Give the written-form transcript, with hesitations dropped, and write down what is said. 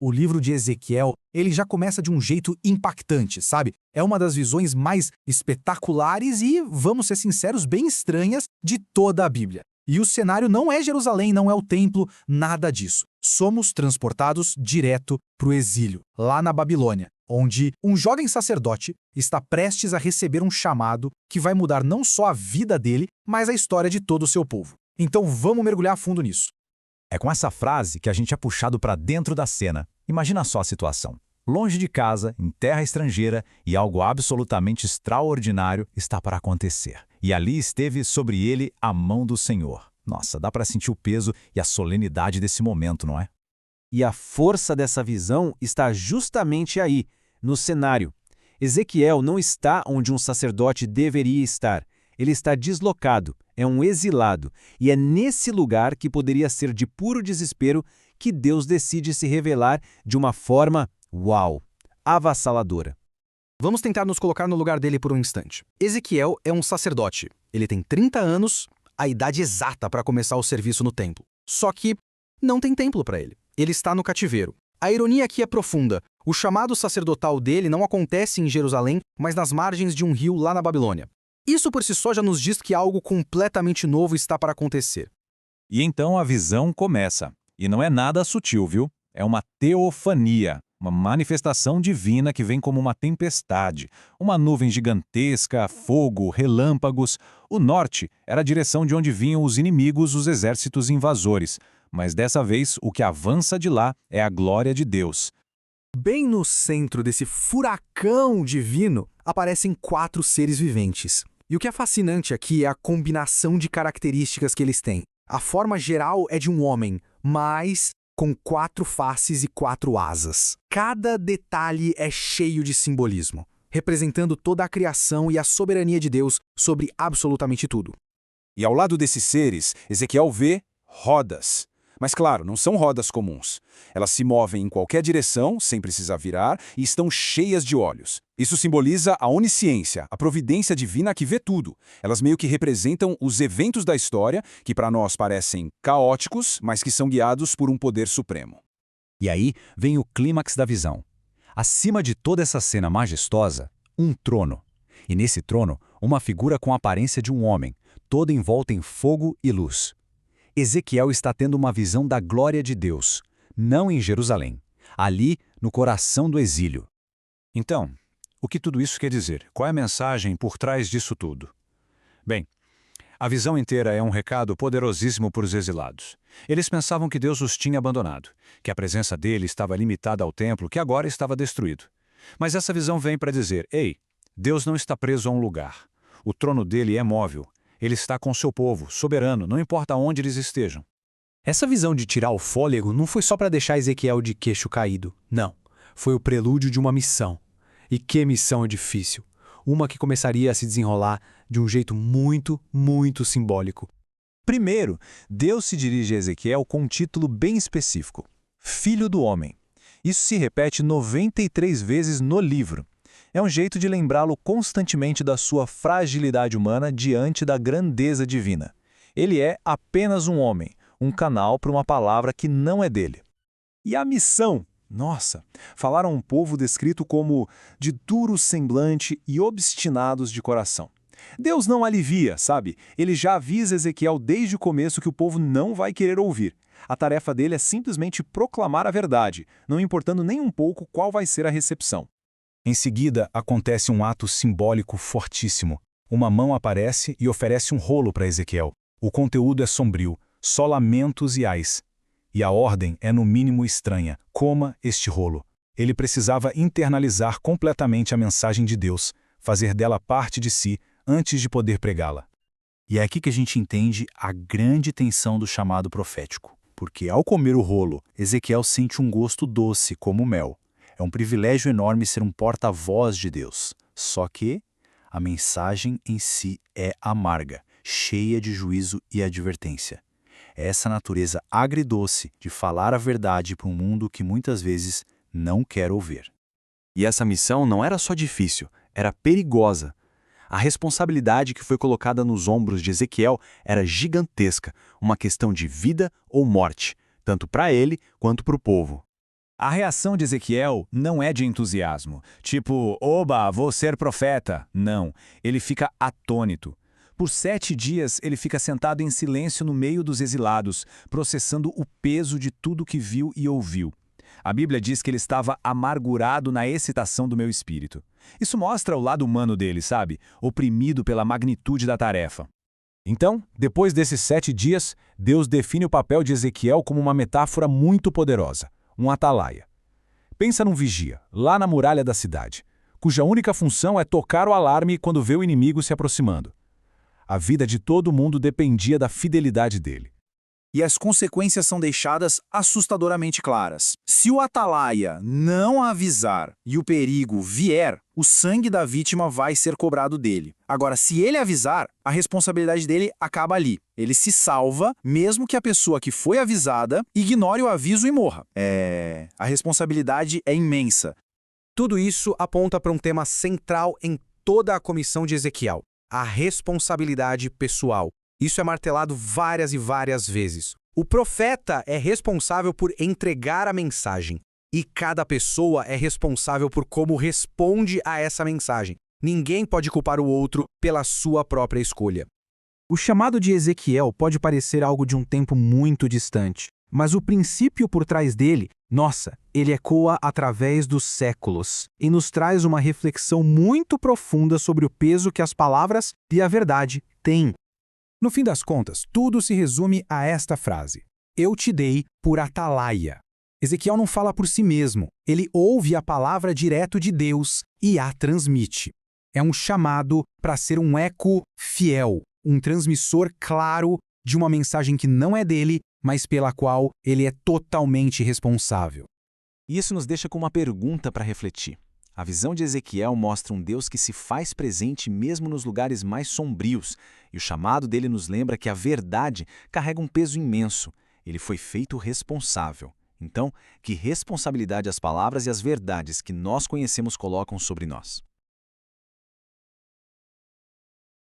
O livro de Ezequiel, ele já começa de um jeito impactante, sabe? É uma das visões mais espetaculares e, vamos ser sinceros, bem estranhas de toda a Bíblia. E o cenário não é Jerusalém, não é o templo, nada disso. Somos transportados direto para o exílio, lá na Babilônia, onde um jovem sacerdote está prestes a receber um chamado que vai mudar não só a vida dele, mas a história de todo o seu povo. Então vamos mergulhar a fundo nisso. É com essa frase que a gente é puxado para dentro da cena. Imagina só a situação. Longe de casa, em terra estrangeira, e algo absolutamente extraordinário está para acontecer. E ali esteve sobre ele a mão do Senhor. Nossa, dá para sentir o peso e a solenidade desse momento, não é? E a força dessa visão está justamente aí, no cenário. Ezequiel não está onde um sacerdote deveria estar. Ele está deslocado, é um exilado, e é nesse lugar que poderia ser de puro desespero que Deus decide se revelar de uma forma, uau, avassaladora. Vamos tentar nos colocar no lugar dele por um instante. Ezequiel é um sacerdote. Ele tem 30 anos, a idade exata para começar o serviço no templo. Só que não tem templo para ele. Ele está no cativeiro. A ironia aqui é profunda. O chamado sacerdotal dele não acontece em Jerusalém, mas nas margens de um rio lá na Babilônia. Isso por si só já nos diz que algo completamente novo está para acontecer. E então a visão começa. E não é nada sutil, viu? É uma teofania, uma manifestação divina que vem como uma tempestade, uma nuvem gigantesca, fogo, relâmpagos. O norte era a direção de onde vinham os inimigos, os exércitos invasores. Mas dessa vez, o que avança de lá é a glória de Deus. Bem no centro desse furacão divino, aparecem 4 seres viventes. E o que é fascinante aqui é a combinação de características que eles têm. A forma geral é de um homem, mas com 4 faces e 4 asas. Cada detalhe é cheio de simbolismo, representando toda a criação e a soberania de Deus sobre absolutamente tudo. E ao lado desses seres, Ezequiel vê rodas. Mas claro, não são rodas comuns. Elas se movem em qualquer direção, sem precisar virar, e estão cheias de olhos. Isso simboliza a onisciência, a providência divina que vê tudo. Elas meio que representam os eventos da história, que para nós parecem caóticos, mas que são guiados por um poder supremo. E aí vem o clímax da visão. Acima de toda essa cena majestosa, um trono. E nesse trono, uma figura com a aparência de um homem, toda envolta em fogo e luz. Ezequiel está tendo uma visão da glória de Deus, não em Jerusalém, ali no coração do exílio. Então, o que tudo isso quer dizer? Qual é a mensagem por trás disso tudo? Bem, a visão inteira é um recado poderosíssimo para os exilados. Eles pensavam que Deus os tinha abandonado, que a presença dele estava limitada ao templo que agora estava destruído. Mas essa visão vem para dizer, ei, Deus não está preso a um lugar. O trono dele é móvel. Ele está com seu povo, soberano, não importa onde eles estejam. Essa visão de tirar o fôlego não foi só para deixar Ezequiel de queixo caído. Não. Foi o prelúdio de uma missão. E que missão difícil. Uma que começaria a se desenrolar de um jeito muito, muito simbólico. Primeiro, Deus se dirige a Ezequiel com um título bem específico: Filho do Homem. Isso se repete 93 vezes no livro. É um jeito de lembrá-lo constantemente da sua fragilidade humana diante da grandeza divina. Ele é apenas um homem, um canal para uma palavra que não é dele. E a missão? Nossa, falar a um povo descrito como de duro semblante e obstinados de coração. Deus não alivia, sabe? Ele já avisa Ezequiel desde o começo que o povo não vai querer ouvir. A tarefa dele é simplesmente proclamar a verdade, não importando nem um pouco qual vai ser a recepção. Em seguida, acontece um ato simbólico fortíssimo. Uma mão aparece e oferece um rolo para Ezequiel. O conteúdo é sombrio, só lamentos e ais. E a ordem é no mínimo estranha. Coma este rolo. Ele precisava internalizar completamente a mensagem de Deus, fazer dela parte de si, antes de poder pregá-la. E é aqui que a gente entende a grande tensão do chamado profético. Porque ao comer o rolo, Ezequiel sente um gosto doce, como mel. É um privilégio enorme ser um porta-voz de Deus. Só que a mensagem em si é amarga, cheia de juízo e advertência. É essa natureza agridoce de falar a verdade para um mundo que muitas vezes não quer ouvir. E essa missão não era só difícil, era perigosa. A responsabilidade que foi colocada nos ombros de Ezequiel era gigantesca, uma questão de vida ou morte, tanto para ele quanto para o povo. A reação de Ezequiel não é de entusiasmo, tipo, oba, vou ser profeta. Não, ele fica atônito. Por 7 dias, ele fica sentado em silêncio no meio dos exilados, processando o peso de tudo que viu e ouviu. A Bíblia diz que ele estava amargurado na excitação do meu espírito. Isso mostra o lado humano dele, sabe? Oprimido pela magnitude da tarefa. Então, depois desses 7 dias, Deus define o papel de Ezequiel como uma metáfora muito poderosa, um atalaia. Pensa num vigia, lá na muralha da cidade, cuja única função é tocar o alarme quando vê o inimigo se aproximando. A vida de todo mundo dependia da fidelidade dele. E as consequências são deixadas assustadoramente claras. Se o atalaia não avisar e o perigo vier, o sangue da vítima vai ser cobrado dele. Agora, se ele avisar, a responsabilidade dele acaba ali. Ele se salva, mesmo que a pessoa que foi avisada ignore o aviso e morra. A responsabilidade é imensa. Tudo isso aponta para um tema central em toda a comissão de Ezequiel: a responsabilidade pessoal. Isso é martelado várias e várias vezes. O profeta é responsável por entregar a mensagem, e cada pessoa é responsável por como responde a essa mensagem. Ninguém pode culpar o outro pela sua própria escolha. O chamado de Ezequiel pode parecer algo de um tempo muito distante, mas o princípio por trás dele, ele ecoa através dos séculos e nos traz uma reflexão muito profunda sobre o peso que as palavras e a verdade têm. No fim das contas, tudo se resume a esta frase: eu te dei por atalaia. Ezequiel não fala por si mesmo, ele ouve a palavra direto de Deus e a transmite. É um chamado para ser um eco fiel, um transmissor claro de uma mensagem que não é dele, mas pela qual ele é totalmente responsável. E isso nos deixa com uma pergunta para refletir. A visão de Ezequiel mostra um Deus que se faz presente mesmo nos lugares mais sombrios, e o chamado dele nos lembra que a verdade carrega um peso imenso. Ele foi feito responsável. Então, que responsabilidade as palavras e as verdades que nós conhecemos colocam sobre nós?